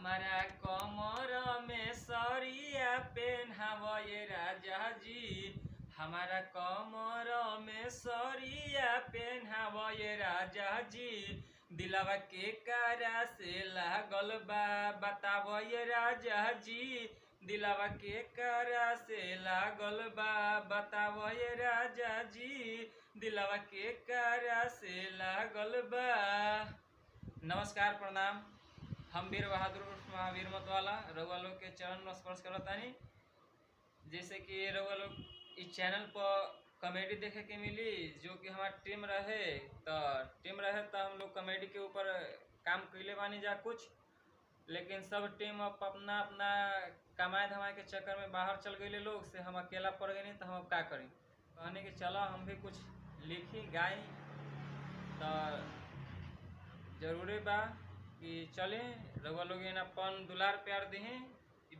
हमारा कमर में सरिया पेन्हावये राजा जी। हमारा कमर में सरिया पेन्हावये राजा जी। दिलवा के कारा से लागल बा बतावये राजा जी। दिलवा के कारा से लागल बा बतावये राजा जी। दिलवा के कारा से लागल बा। नमस्कार, प्रणाम। हम वीर बहादुर महावीर मतवाला रउआ लोग के चरण में स्पर्श करतानी। जैसे कि रउआ लोग इस चैनल पर कॉमेडी देखे के मिली, जो कि हमारा टीम रहे तो हम लोग कॉमेडी के ऊपर काम कैले बानी जा कुछ, लेकिन सब टीम अब अपना अपना कमाए धमाए के चक्कर में बाहर चल गए लोग से हम अकेला पड़ गए। नहीं तो हम अब का करें, कहने कि चलो हम भी कुछ लिखी गाई। तो जरूरी बा कि चले रउआ लोग अपन दुलार प्यार दिहे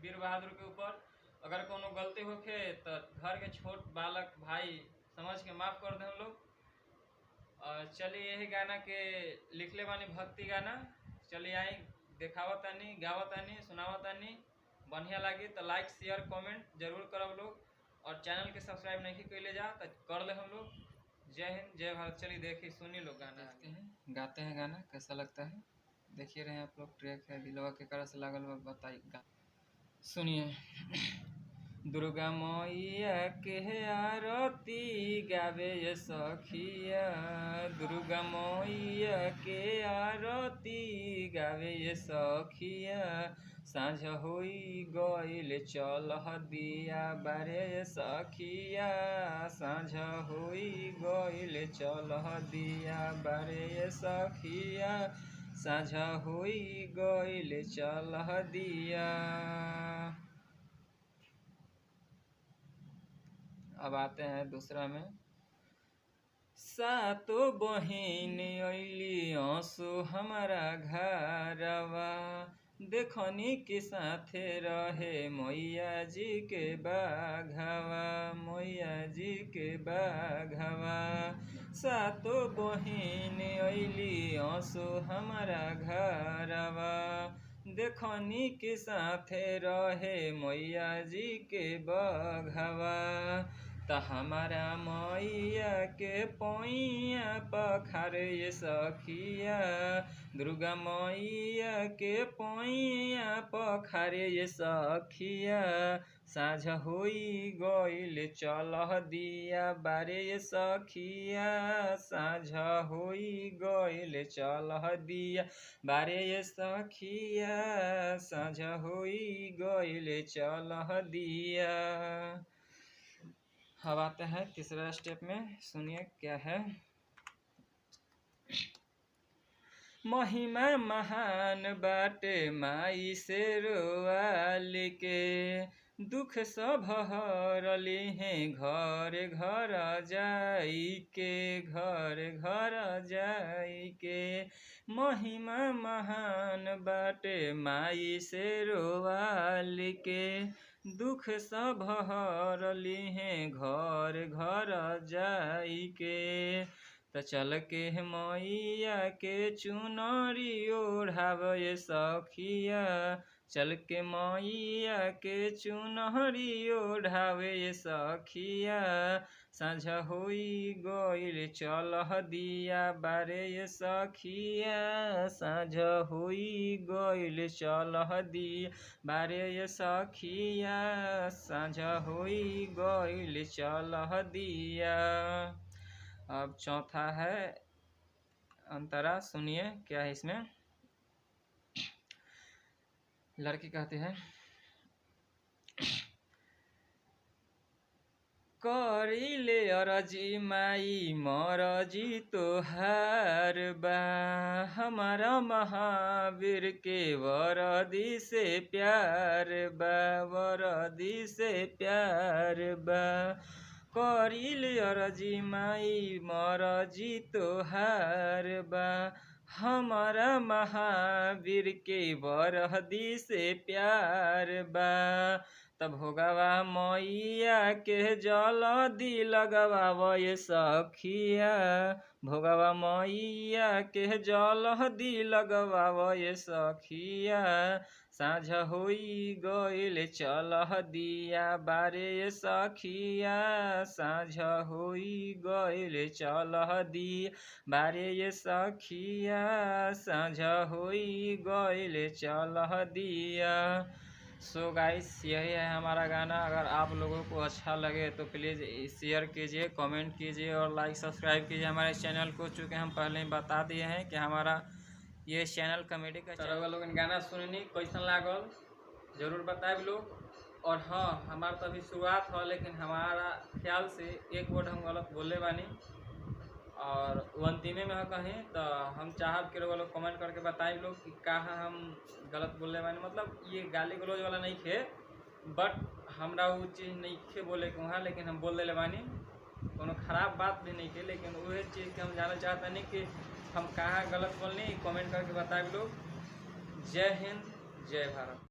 वीर बहादुर के ऊपर। अगर कोनो गलती होखे तो घर के छोट बालक भाई समझ के माफ़ कर दे हम लोग। और चलिए यही गाना के लिखले बानी, भक्ति गाना। चलिए आई देखावतानी, गावतानी, सुनावतानी। बढ़िया लगी तो लाइक शेयर कमेंट जरूर करब लोग। और चैनल के सब्सक्राइब नहीं कैले जा तो कर ले हम लोग। जय हिंद, जय भारत। चलिए देखिए सुनिए लोग गाना देखते हैं, गाते हैं गाना कैसा लगता है देखिए रहे आप लोग। ट्रैक है दिलवा के करा से लागल बताइए, सुनिए। दुर्गा मैया के आरती गावे ये सखिया। दुर्गा मैया के आरती गावे ये सखिया। साँझ होई गइल चल दिया बारे ये सखिया। साँझ होई गइल चल दिया बारे ये सखिया। साँझ होई गइल चल दिया। अब आते हैं दूसरा में। सातो बहिन अइली आंसू हमारा घरवा। देखनी के साथे रहे मैया जी के बाघवा। मैया जी के बाघवा। सातो बहिन अइली आंसू हमारा घरवा। देखनी के साथे रहे मैया जी के बाघवा। त हमारा मैया के पैया पखारे ये सखिया। दुर्गा मैया के पैया पखारे ये सखिया। साँझ होई गइल चल दिया बारे ये सखिया। साँझ होई गइल चल दिया बारे ये सखिया। साँझ होई गइल चल दिया। अब आते हैं तीसरा स्टेप में, सुनिए क्या है। महिमा महान बाटे माई से रोवाली के। दुख सब हरली हैं घर घर जाई के। घर घर जाई के। महिमा महान बाटे माई से रोवाली के। दुख सब हरली हैं घर घर जाई के। त चल के मैया के चुनरी ओढ़ावे सखिया। चल के मैया के चुनरी ओढ़ावे सखिया। साँझ होई गइल चल दिया बारे ये सखिया। साँझ होई गइल चल दिया बारे ये सखिया। साँझ होई गइल चल दिया। अब चौथा है अंतरा, सुनिए क्या है इसमें। लड़की कहते हैं, करिले अरजी माई मरजी तोहार बा। हमारा महावीर के वरदी से प्यार बा। वरदी से प्यार बा। करिले अरजी माई मरजी तोहार बा। हमारा महावीर के वरदी से प्यार बा। तब भोगवा मैया के जल्दी लगवाव ये सखिया, भोगवा मैया के जल्दी लगवाव ये सखिया, साँझ होई गइल चलह दिया बारे ये सखिया, साँझ होई गइल चलह दिया बारे ये सखिया, साँझ होई गइल चलह दिया। सो गाइस यही है हमारा गाना। अगर आप लोगों को अच्छा लगे तो प्लीज़ शेयर कीजिए, कमेंट कीजिए और लाइक सब्सक्राइब कीजिए हमारे चैनल को। चूँकि हम पहले ही बता दिए हैं कि हमारा ये चैनल कॉमेडी का चैनल। लोग गाना सुननी कैसन लागल जरूर बताए लोग। और हाँ, हमारा तो अभी शुरुआत हो, लेकिन हमारा ख्याल से एक वर्ड हम गलत बोले बानी और अंतिमे में कहें तो हम चाहब कि लोग कमेंट करके बताए लोग कि कहाँ हम गलत बोले बानी। मतलब ये गाली गलौज वाला नहीं थे, बट हमरा वो चीज़ नहीं थे बोले के वहाँ, लेकिन हम बोल दिले बानी। कोनो खराब बात भी नहीं थे, लेकिन वही चीज़ के हम जानना चाहते नहीं कि हम कहाँ गलत बोलनी। कमेंट करके बताए लोग। जय हिंद, जय भारत।